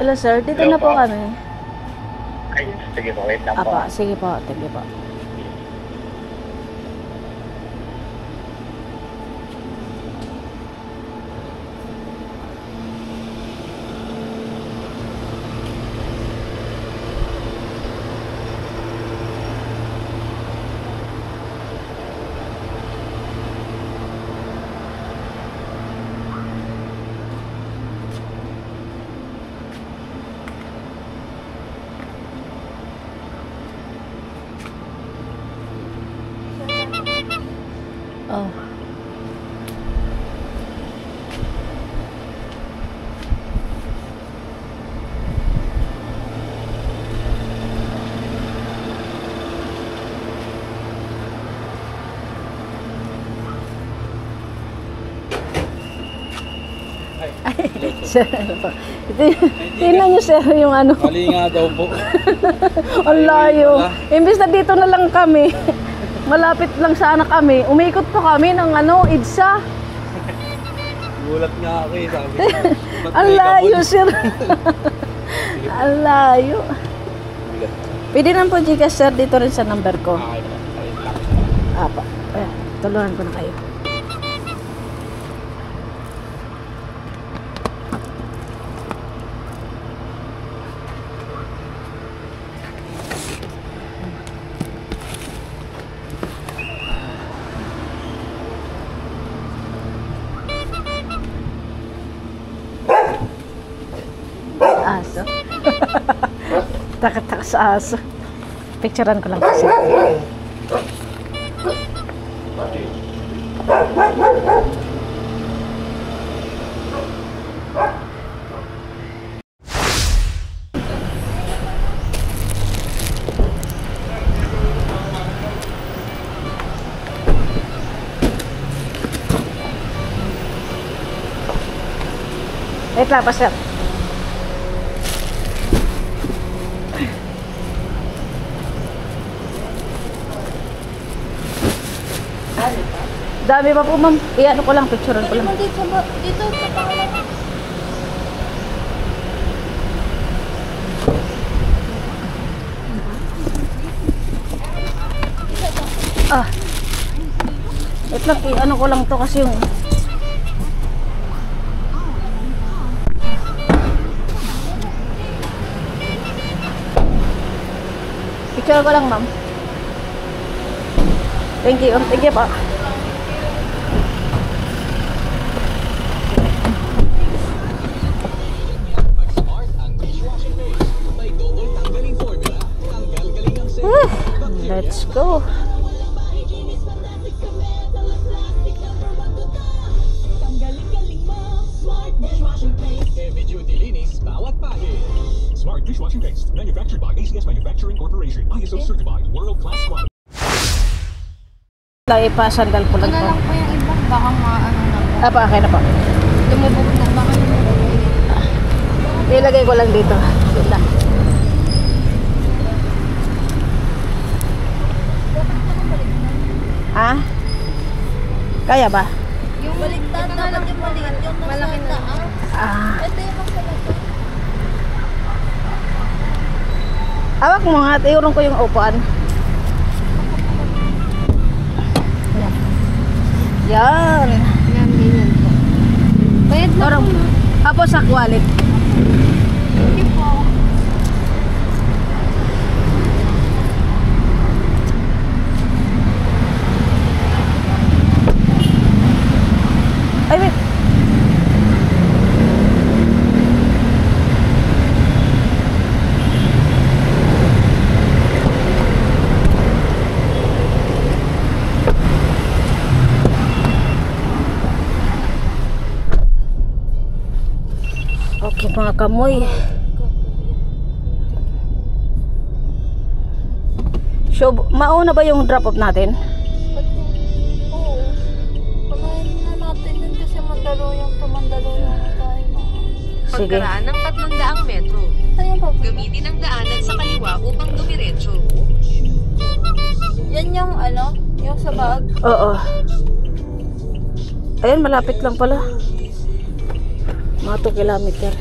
Hello sir, dito na po kami. Ay, sige po, wait lang po. Apa, sige po, sige po. Oh. Ay, sir, tingnan niyo sir yung ano. Mali nga daw po. Ang layo. Imbis na dito na lang kami. Malapit lang sana kami. Umikot pa kami ng ano, EDSA. Gulat nga ako eh. Sabi ko, ang layo, sir. Ang layo. Pwede naman po, Gcash, sir. Dito rin sa number ko. Apa. Tulungan ko na kayo. Aso. Taka-taka sa aso. Picturean ko lang kasi. Wait lang pa, sir. Dami pa po, ma'am. Iyan ko lang, picturean ko lang. Dito sa pangalan. Ah. Wait lang, ano ko lang to kasi yung picture ko lang, ma'am. Thank you. Thank you pa. Let's go. Smart dishwashing paste, manufactured by ACS Manufacturing Corporation, ISO certified, world-class quality. Lang ipasandal ko lang Ano to. lang po yung iba, baka maano na po. Pa, okay na po. Lumubog na, baka lumubog. Ilagay ko lang dito. Wait lang. Ha? Kaya ba? Yung baliktad, dapat yung maliit, yung nasa taas. Ah. Ito yung masalata. Hawak mo nga, iurong ko yung upuan. Yan. Yan, ganyan po. Bayad na Orong. po. Tapos sa wallet. Hindi po. Ay, wait. Okay, mga kamoy. So, mauna ba yung drop off natin? Oo. Panahin na natin yun kasi Mandaluyong to Mandaluyong na tayo. Sige. Pagkaraan ng 300 metro, Ayan po. gamitin ang daanan sa kaliwa upang dumiretso. Yan yung ano, yung sa bag. Oo. Ayun, malapit lang pala. Mga 2 kilometer.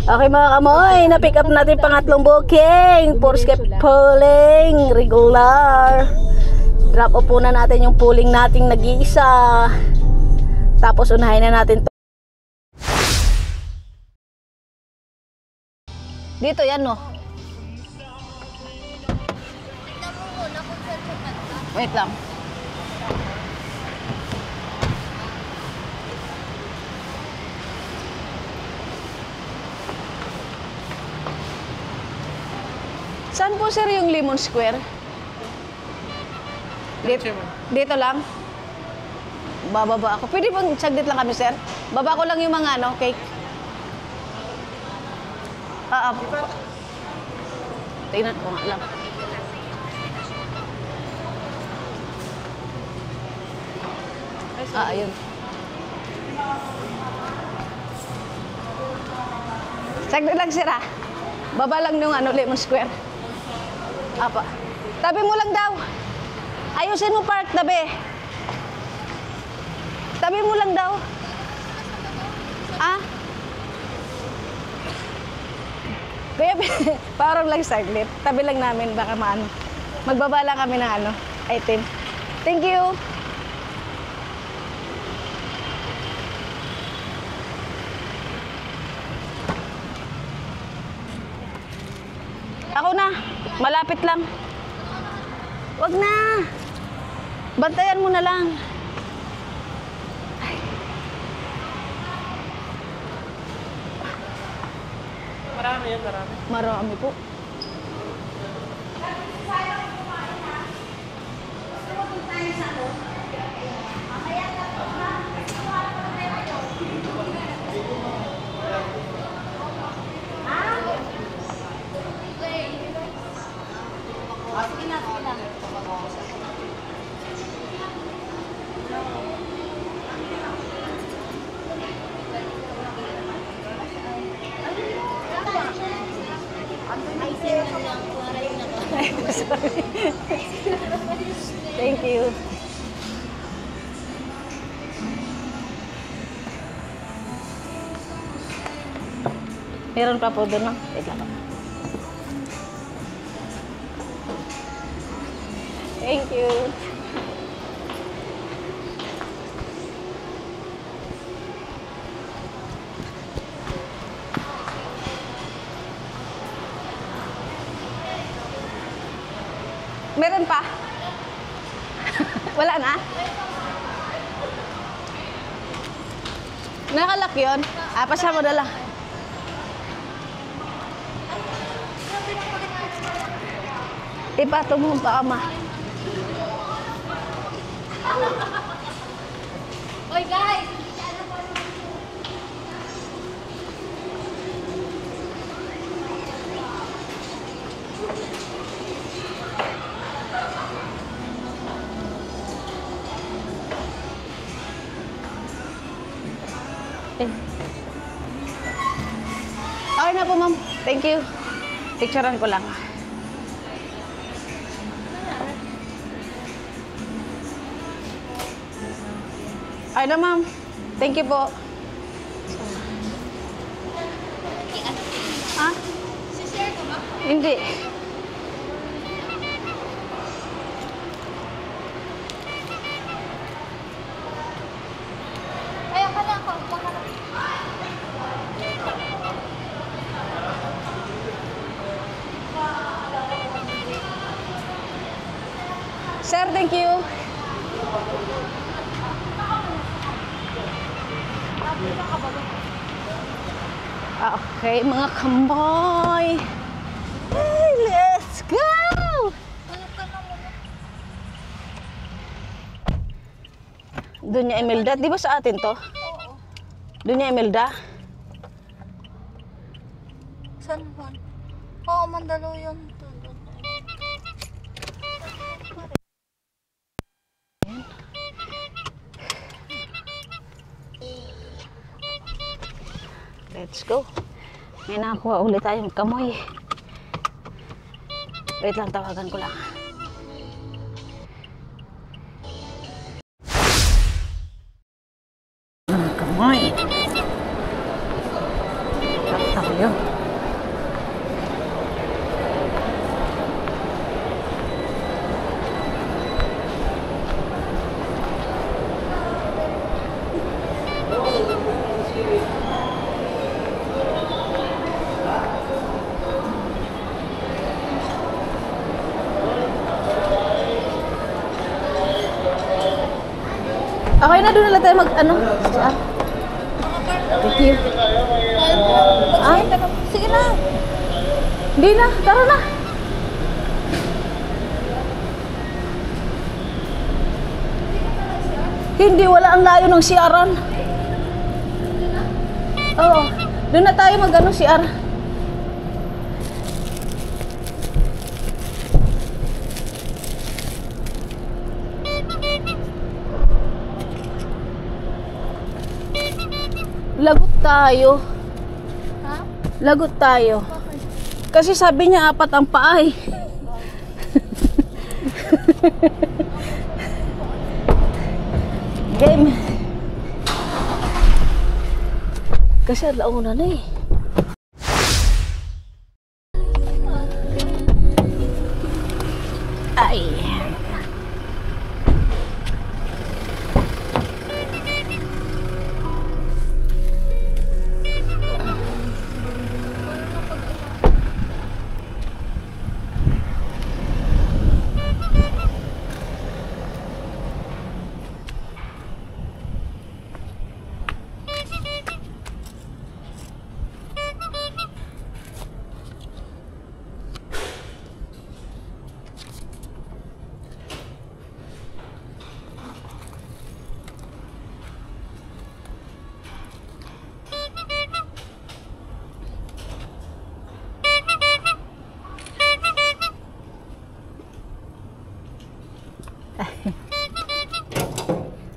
Okay mga kamoy, na-pick up natin pangatlong booking. Porsche pulling, regular. Drop off na natin yung pulling nating nag-iisa. Tapos unahin na natin to. Dito yan, no? Wait lang. Saan po sir yung Lemon Square? Dito lang? Bababa ako. Pwede pong saglit lang kami sir? Baba ko lang yung mga ano, cake. Tingnan ko nga lang. Ayun. Saglit lang sir ha. Baba lang yung ano, Lemon Square. Apa. Tabi mo lang daw. Ayusin mo park, tabi. Tabi mo lang daw. Ah? Kaya parang lang saglit. Tabi lang namin, baka maano. Magbaba lang kami ng ano, item. Thank you. Ako na. Malapit lang. Wag na. Bantayan mo na lang. Ay. Marami yan, marami. Marami po. Sorry. Thank you. Meron pa po doon, no? Wait lang. Thank you. Meron pa? Wala na? Nakalak yun? Pasama mo na lang. Ipato mo pa, ama. Oy guys! Okay na po, ma'am. Thank you. Picturean ko lang. Okay na, ma'am. Thank you po. Ha? Si-share ko ba? Hindi. Ay, akala ko. Sir, thank you. Okay, mga kamboy. Hey, let's go! Doon niya Imelda. Di ba sa atin to? Oo. Doon niya Imelda. San Juan? Oo, Mandaluyong. Let's go. May nakakuha ulit tayong kamoy. Wait lang, tawagan ko lang. Kamoy. Tayo. Okay na, doon na lang tayo mag-ano. Thank you. Ay, Sige na. hindi na. Tara na. Hindi, wala ang layo ng CR-an. Oo. Doon na tayo mag-ano CR. Lagot tayo. Ha? Lagot tayo. Kasi sabi niya 4 ang paa eh. Game. Kasi alauna na eh. Ay.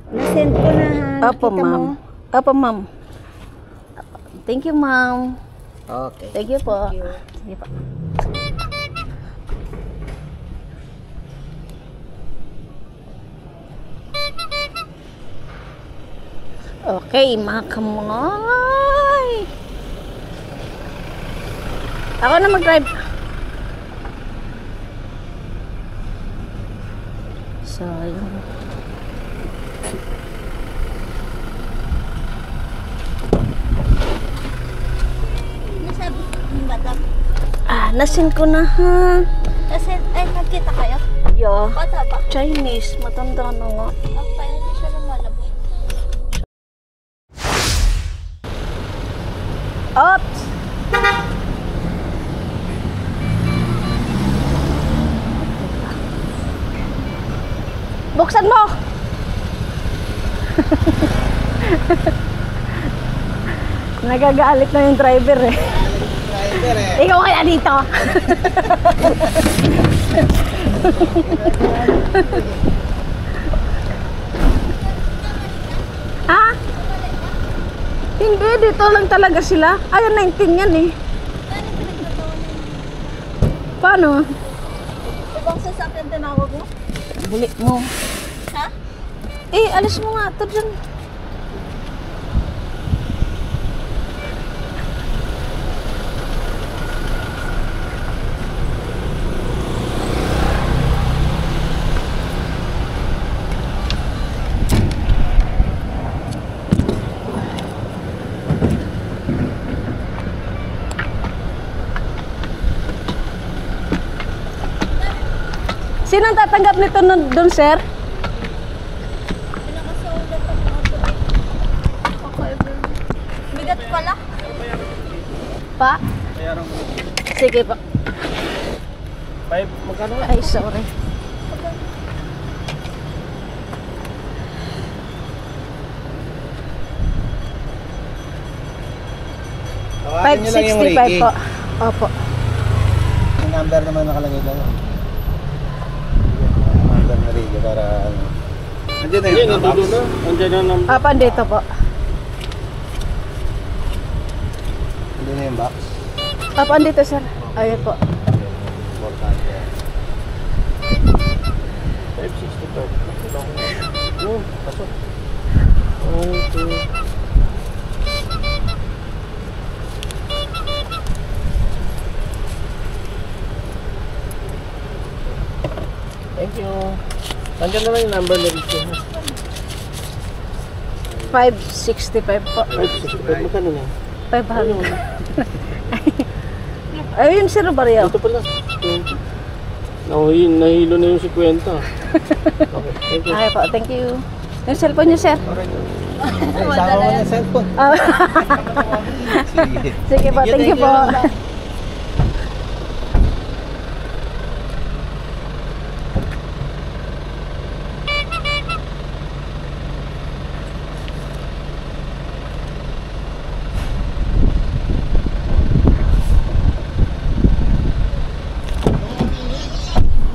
Nasend ko na ha. Opo, ma'am. Opo, ma'am. Thank you, ma'am. Okay. Thank you po. Sige po. Okay, mga kamoy. Ako na mag-drive. So, yun. Nasabi ko yung madam. Nasin ko na ha. Kasi, ay, nagkita kayo? Yo. Bata ba? Chinese, matanda na nga. Okay, hindi siya lumalabas. Oops! Buksan mo! Nagagalit na yung driver eh. Ikaw kaya dito. Ha? Hindi, dito lang talaga sila. Ayun, 19 yan eh. Paano? Ibang sasakyan tinawag mo? Buli mo. Ha? Eh, alis mo nga ito dyan. Sino ang tatanggap nito doon, sir? Pinakasulat ang mga tuloy. Okay, bigat pala. Pa? Sige pa. 5, magkano? Ay, sorry. Tawagan niyo lang yung Ricky. 565 po. Opo. Yung number naman nakalagay lang. Yung number na Ricky para ano. Nandiyan na Hindi, yung box. nandito na. Nandiyan na ng... Pandito po. Nandiyan na yung box. Pandito, sir. Ayun po. Importante. 565. Oh, pasok. Okay. Thank you. Nandiyan na lang yung number na dito. 565 po. 565. Magkano na? 500. Ayun, sir, Barrio. Ito pala. 20. Nahilo na yung 50. Okay, thank you. Ay po, thank you. Yung cellphone niyo, sir. Ay, sama mo ng cellphone. Ah, Sige. sige po, thank you po.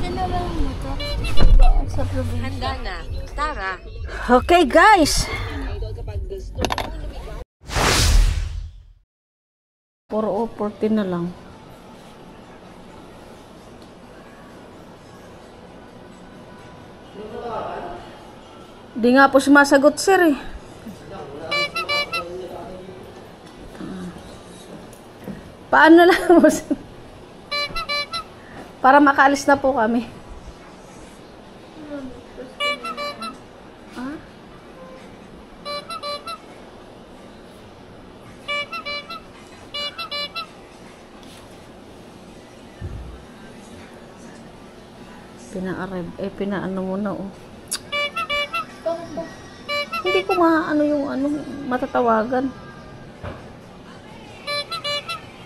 Kailangan mo ito. Sa probinsya. Handa na. Tara. Okay, guys. Puro 14 na lang. Di nga po sumasagot, sir eh. Paano lang po, sir? Para makaalis na po kami. Pinaano mo na, oh. Hindi ko maano yung matatawagan.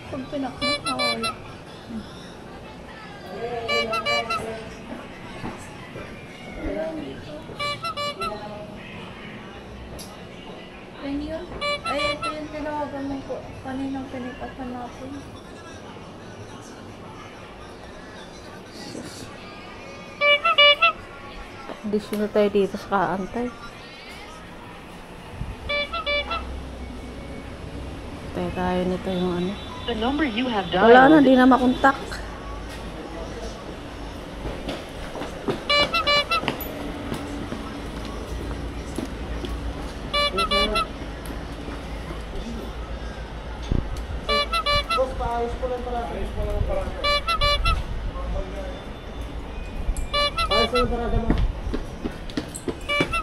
Pag pinakot, nawala. Yan yun. Ay, ito yung tinawagan mo po. Kaninang pinipatan natin. Hindi na tayo dito sa kaantay. Tayo nito yung ano. The number you have Wala na, di na makontak.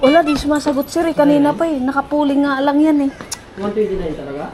Wala, di sumasagot, sir eh. Kanina pa eh. Nakapuling nga lang yan eh. 129 talaga?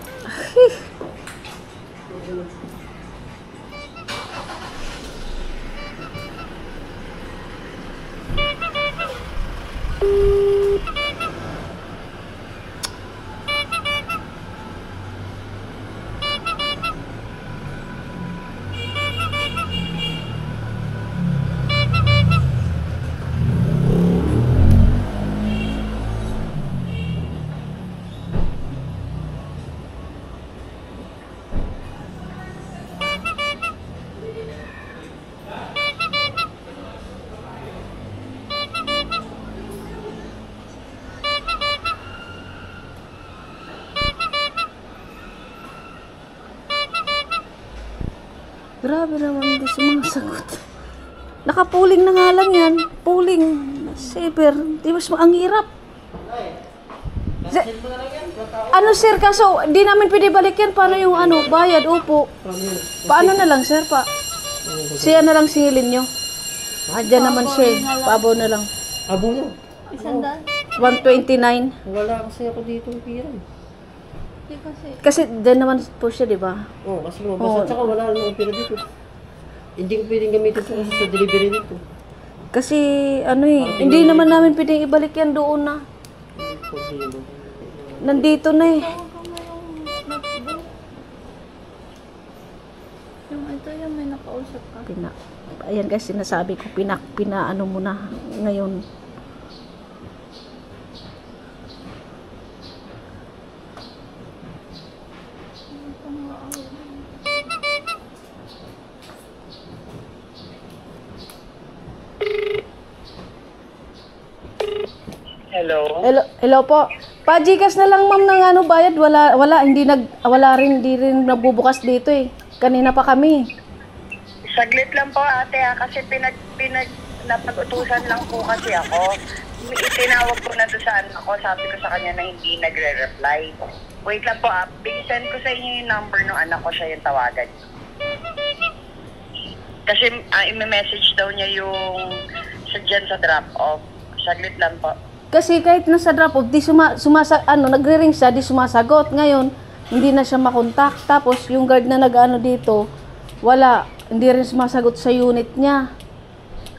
Grabe naman, hindi sumasagot. Nakapuling na nga lang yan. Puling. Saber. Di mas ang hirap. Ano sir, kaso di namin pwede balik yan. Paano yung bayad, upo? Paano na lang sir, pa? Siya na lang singilin nyo. Diyan naman siya eh. Paabaw na lang. Abo mo. 129. Wala kasi ako dito pira. Hindi kasi. Kasi diyan naman po siya, di ba? Oo, kasi lumabas. At saka wala namang pira dito. Hindi ko pwedeng gamitin ito kasi sa delivery dito. Kasi hindi naman namin pwedeng ibalik yan doon na. Nandito na eh. Yung ito yung may nakausap ka. Ayan guys, sinasabi ko, pinaano mo na ngayon. Hello po. Pa-Gcash na lang ma'am ng bayad. Wala hindi rin nabubukas dito eh. Kanina pa kami. Saglit lang po ate kasi napag-utusan lang po kasi ako. Itinawag ko na doon sa anak ko, sabi ko sa kanya na hindi nagre-reply. Wait lang po send ko sa inyo yung number ng anak ko, siya yung tawagan. Kasi i-message daw niya yung dyan sa drop-off. Saglit lang po. Kasi kahit nasa drop-off, nagre-ring siya, di sumasagot. Ngayon, hindi na siya makontak. Tapos, yung guard na dito, wala. Hindi rin sumasagot sa unit niya.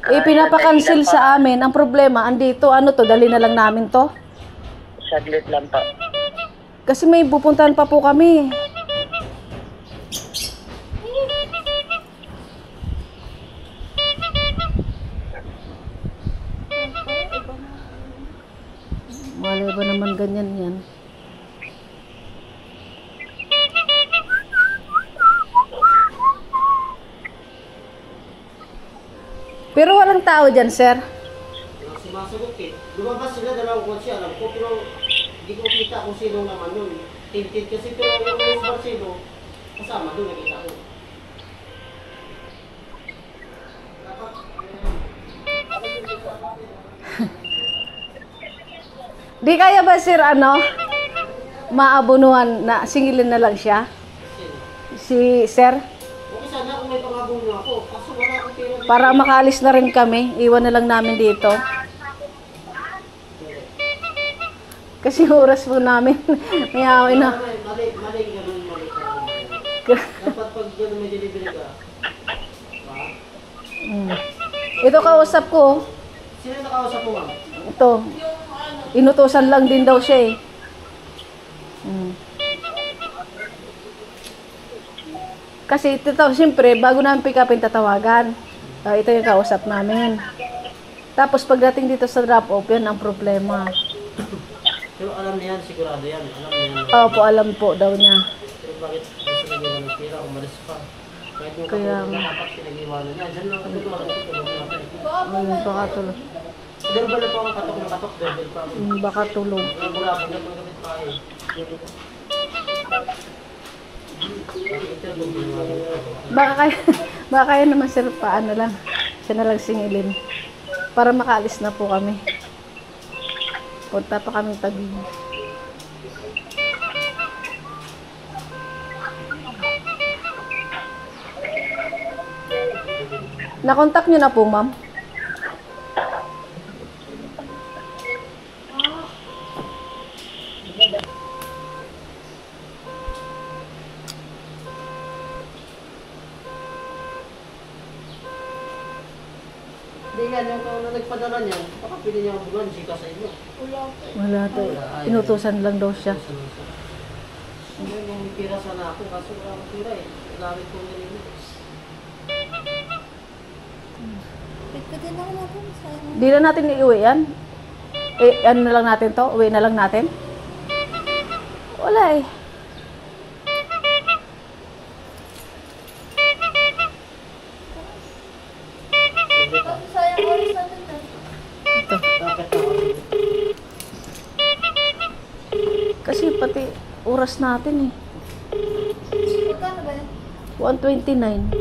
Pinapakancel sa amin. Ang problema, andito, dali na lang namin to. saglit lang po. Kasi may pupuntahan pa po kami. Malay ba naman ganyan yan? Pero walang tao dyan, sir. Sumasagot eh. Lumabas sila, dalawang kotse, alam ko, pero hindi ko kita kung sino naman nun. Tinted kasi, pero yung Luis Barcelo, kasama doon, nakita ko. Di kaya ba, sir, maabunuhan na singilin na lang siya? Si sir? Okay, sana kung may pangabong na ako. Kaso wala akong pera. Para makaalis na rin kami, iwan na lang namin dito. Kasi oras po namin, may awin na. Mali ganun, mali ka. Dapat pag gano'n may delivery ka. Ito kausap ko, oh. Sino yung nakausap mo, ma'am? Ito. Inutusan lang din daw siya eh. Kasi ito, siyempre, bago namin pick upin tatawagan. Ito yung kausap namin. Tapos pagdating dito sa drop-off, yan ang problema. Pero alam niya yan, sigurado yan. Alam niya yan. Opo, alam po daw niya. Pero bakit gusto nag-iwan ng pera, umalis pa? Kahit yung Kaya kapatid na dapat pinag-iwanan niya. Diyan lang ako tulungan natin. Baka tulog. Doorbell pa ang katok na katok, doorbell pa. Baka tulog. Wala po na pagkabit pa eh. Baka kaya naman sir, paano lang. Siya na lang singilin. Para makaalis na po kami. Punta pa kami Taguig. Nakontak niyo na po, ma'am? Hindi yan, yung na nagpadala niya, baka pili niya ang bulan, sika sa inyo. Wala daw. Inutusan lang daw siya. Hindi, may pira sana ako, kaso wala akong pira eh. Lamit ko na rin. Pwede na natin sa Di na natin iuwi yan. Ano na lang natin to? Uwi na lang natin? Wala eh. sayang oras natin na. Ito. Bakit ako? Kasi pati oras natin eh. Magkano ba yan? 129.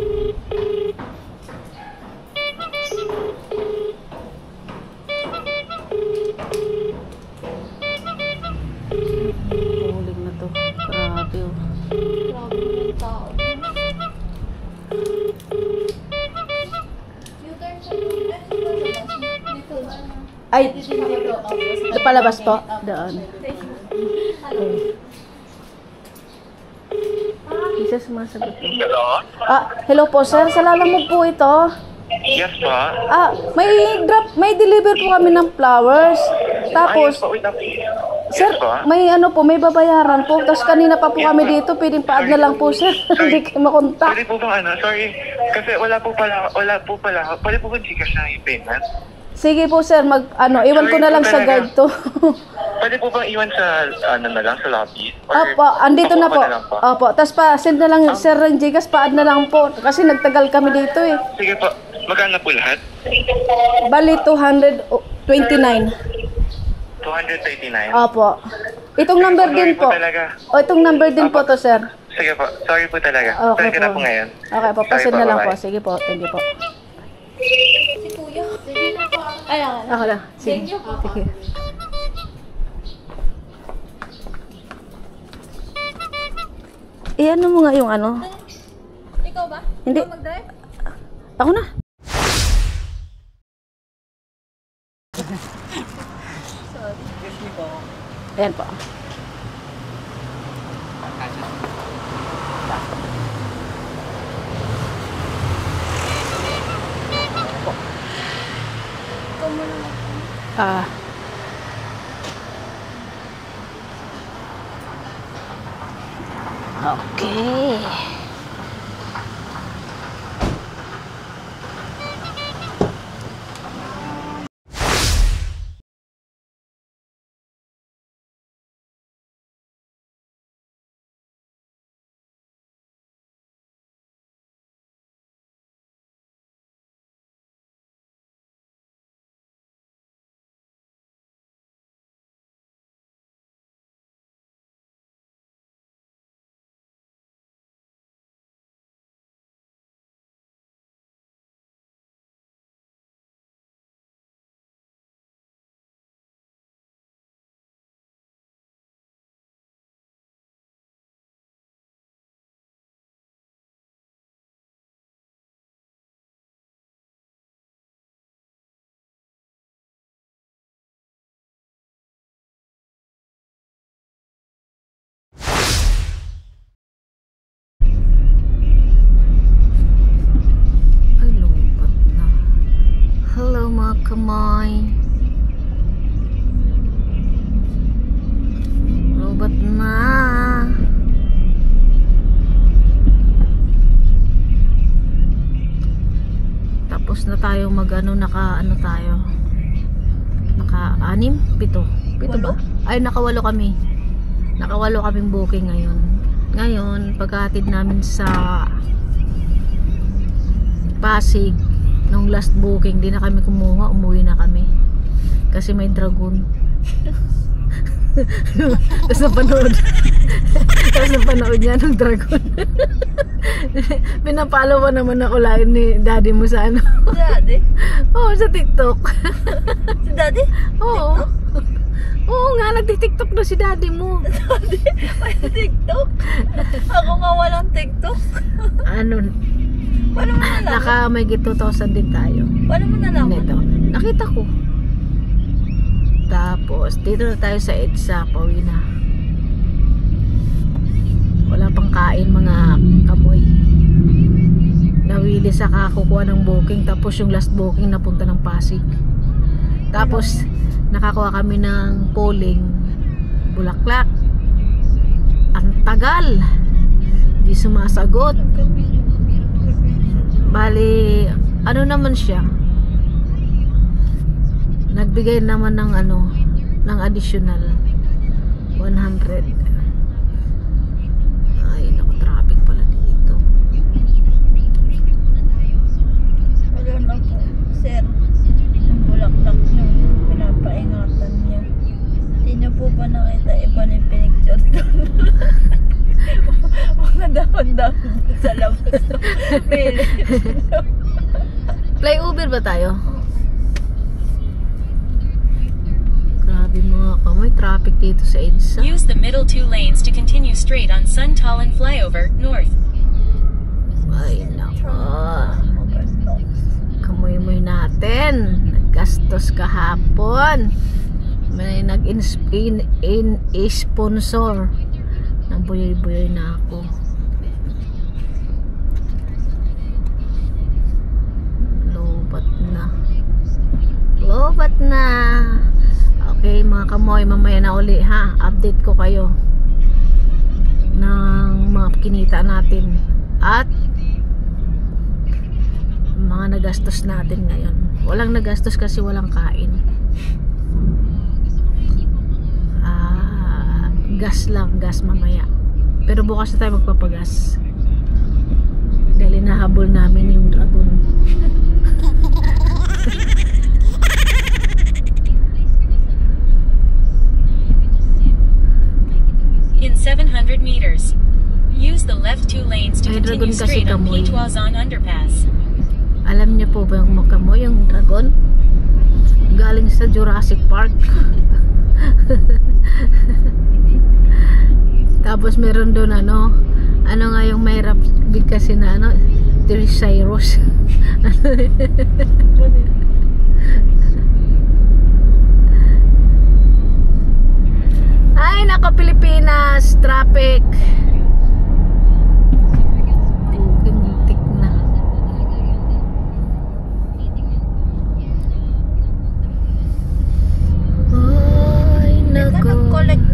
Huling na to. Grabe oh. Grabe yung tao. U-turn sa dito ba? Ay, ito palabas po. Doon. Okay. Isa sumasagot po. Hello? Hello po sir. Sa Lalamove po ito. Yes po. May deliver po kami ng flowers. Tapos, sir, may may babayaran po. Tapos kanina pa po kami dito. Pwedeng pa-add na lang po sir. Hindi kayo makontak. Pwede po bang sorry, kasi wala po pala, pwede po bang Gcash na yung payment? Sige po sir, iwan ko na lang sa guide to. Pwede po bang iwan sa, na lang, sa lobby? Opo, andito na po. Opo, tapos pa-send na lang sir ng Gcash, pa-add na lang po. Kasi nagtagal kami dito eh. Sige po, magkano po lahat? Bali, 229. 239. Opo. Itong number din po. Itong number din po to sir. Sige po, sorry po talaga. Okay Sorry ka na po. po ngayon. Okay po, Sorry pa-send po, na lang po. bye-bye. Sige po, thank you po. Si kuya. Sige na po. Ayan. Ako na. Sige. Thank you po. Sige. Ano mo nga yung ano? Ikaw ba? Hindi. Ikaw mag-drive? Ako na. Ayan po. Ikaw muna. Okay. Kamay. Lobat na. Tapos na tayo mag-ano, naka-ano tayo. Naka-6? 7? 7 ba? Ay, naka-8 kami. Naka-8 kaming booking ngayon. Ngayon, pagkahatid namin sa Pasig, nung last booking, di na kami kumuha, umuwi na kami. Kasi may dragon. Tapos napanood niya ng dragon. Pinapalo pa naman ako lain ni daddy mo sa ano. Daddy? Oo, sa TikTok. Si daddy? Oo. Oo nga, nagtitiktok na si daddy mo. Daddy? May TikTok? Ako nga walang TikTok. Ano? Paano mo nalaman? Naka may 2,000 din tayo. Paano mo nalaman? Nito. Nakita ko. Tapos, dito na tayo sa EDSA. Pauwi na. Wala pang kain mga kamoy. Nawili sa kakukuha ng booking. Tapos yung last booking napunta ng Pasig. Tapos, nakakuha kami ng polling Bulaklak. Ang tagal. Di sumasagot. Bali, ano naman siya? Nagbigay naman ng ano, ng additional 100. Ay, naku, traffic pala dito. Wala na po, sir. Yung bulaklak niyo, pinapaingatan niya. Hindi niyo po ba nakita iba na yung pinicture doon? Mga dahon-dahon sa labas. Fly Uber ba tayo? Grabe mga kamoy, traffic dito sa EDSA. Use the middle 2 lanes to continue straight on Suntalin Flyover, north. Ay, nako. Kamoy-moy natin. Naggastos kahapon. May nag-sponsor. Nabuyoy-buyoy na ako. Lobat na. Okay mga kamoy, mamaya na uli ha. Update ko kayo ng mga kinita natin at mga nagastos natin ngayon. Walang nagastos kasi walang kain. Gas lang, gas mamaya. Pero bukas na tayo magpapagas. Dahil nahabol namin yung dragon. In 700 meters, use the left 2 lanes to Ay, dragon continue kasi straight on kamoy. Pituazon Underpass. Alam niyo po ba yung kamoy, yung dragon? Galing sa Jurassic Park. Tapos meron doon ano nga yung may rap big kasi na ano, Triceratops. Ay nako, Pilipinas, traffic. Muntik na. Ay nako. Nag-collect